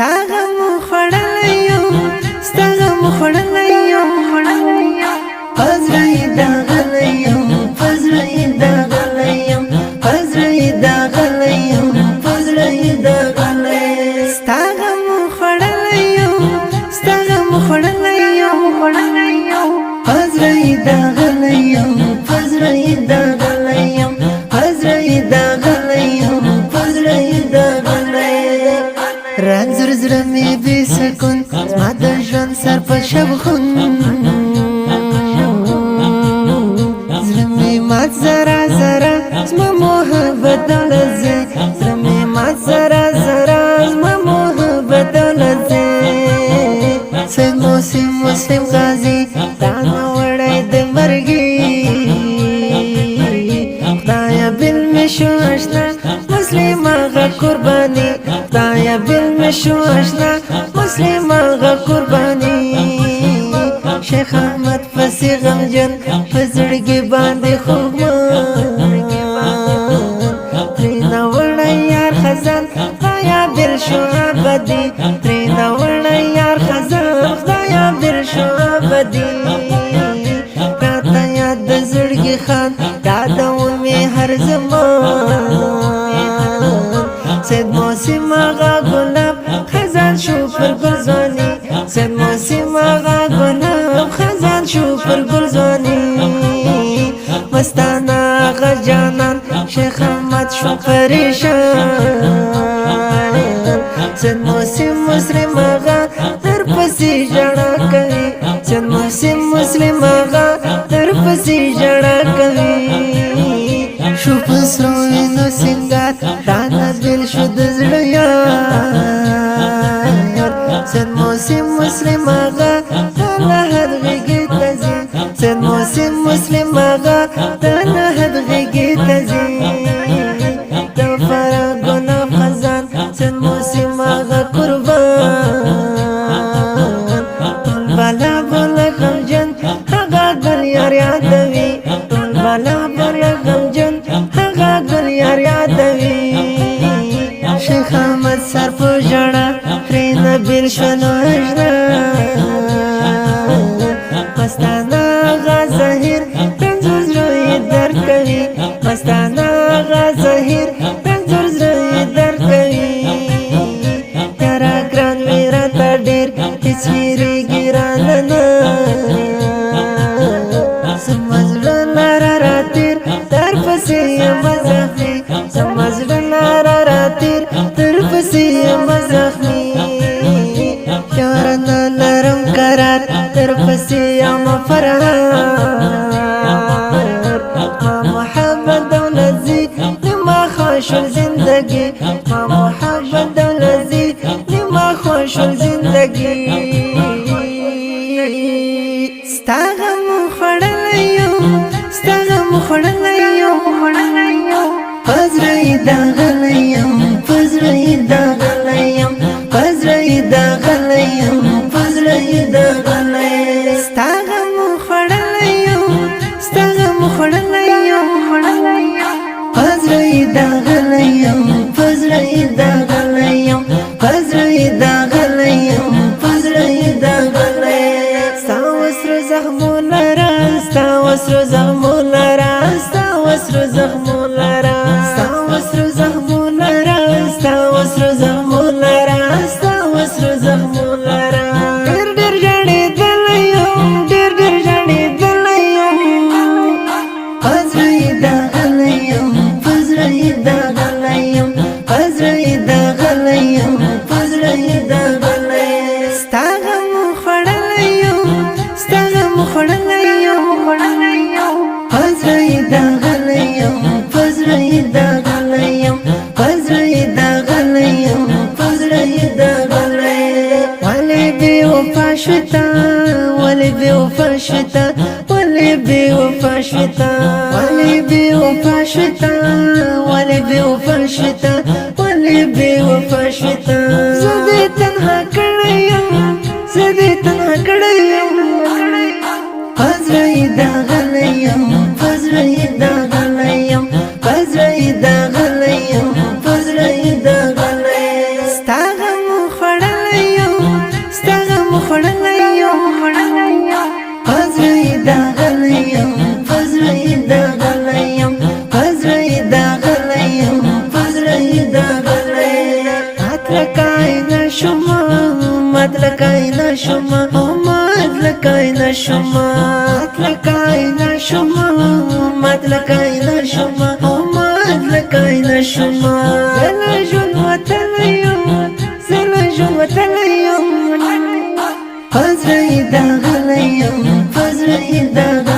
غم خوړلی یم ستا غم خوړلی یم په زړه یې داغلی یم په زړه یې داغلی یم په زړه یې داغلی یم په زړه یې داغلی ستا غم خوړلی یم ستا غم خوړلی یم په زړه یې داغلی یم په زړه یې داغلی یم په زړه یې داغلی یم په زړه یې داغلی رنځور زړه مې بې سکون زما د ژوند سر په شبخون زړه مې مات زره زره زما محبت دولځي زړه مې مات زره زره زما محبت دولځي سید مسلم غازي تا نه وړی د مرګي خدایه بل مې شو اشنا مسلم هغه قرباني خدایه بل مې شو اشنا مسلم هغه قرباني شیخ احمد پسې غمجن په زړګي باندې خوږمن ترېنه وړی یار خزان خدایه بل شو ابدي ترېنه وړی یار خزان خدایه بل شو ابدي راته یاد د زړګي خان یادومې هر زمان سید موسم آغا گلاب خزان شو پر گلزانی سید موسم آغا گلاب خزان شو پر گلزانی مستانه آغا جانان شیخ احمد شو پریشان سید موسم مسلم آغا در پسی جڑا کوي سید موسم مسلم آغا در پسی جڑا کوي شو پسرو وینو سنگار رانا دل شو د زړه یار سید موسم مسلم آغا د لحد غېږې ته ځي سید موسم مسلم آغا د لحد غېږې ته ځي د فراقونه خزان سید موسم آغا قربان ټول بالا بوله غمجن هغه ګل یار یادوي ټول بالا بوله غمجن هغه ګل یار یادوي شیخ احمد سر په ژړا ترېنه بېل شو نو اشنا مستانه هغه زهیر رنځور زړه یې درد کوي مستانه هغه زهیر رنځور زړه یې درد کوي یاره ګران وي راته ډېر هېڅ هېرېږي رانه نه زما زړه لاره راتېر در پسې یمه زخمي زما زړه لاره راتېر در پسې یمه زخمي یاره نه لرم قرار در پسې یمه فرار ما محبت دولتزي نما خوشل زندگی ما محبت دولتزي نما خوشل زندگی ستا غم خوړلی یم ستا غم خوړلی یم په زړه یې داغلی یم په زړه یې داغلی یم په زړه یې داغلی یم په زړه یې داغلی ستا غم خوړلی یم ستا غم خوړلی یم په زړه یې داغلی یم په زړه یې داغلی یم په زړه یې داغلی یم په زړه یې داغلی ستا وسرو زخمونه را ستا وسرو زخمونه را ستا وسرو زخمونه را ستا وسرو زخمونه را ستا وسرو زخمونه را ستا وسرو زخمونه را ډېر ډېر ژړېدلی یم ډېر ډېر ژړېدلی یم په زړه یې داغلی یم په زړه یې داغلی یم په زړه یې داغلی یم په زړه یې داغلی ستا غم خوړلی یم ستا غم خوړلی یم په زړه یې داغلی یم په زړه یې داغلی یم په زړه یې داغلی یم په زړه یې داغلی ولې بې وفا شوې تا ولې بې وفا شوې تا ولې بې وفا شوې تا ولې بې وفا شوې تا ولې بې وفا شوې تا ولې بې وفا شوې تا زه دې تنها کړی یم زه دې تنها کړی یم په زړه یې داغلی یم په زړه یې داغلی یم په زړه یې داغلی یم په زړه یې داغلی ستا غم خوړلی لکای نشما مات لکای نشما لکای نشما مات لکای نشما مات لکای نشما زلا جون وتلیو زلا جون وتلیو فزرای داغلیو فزرای داغلیو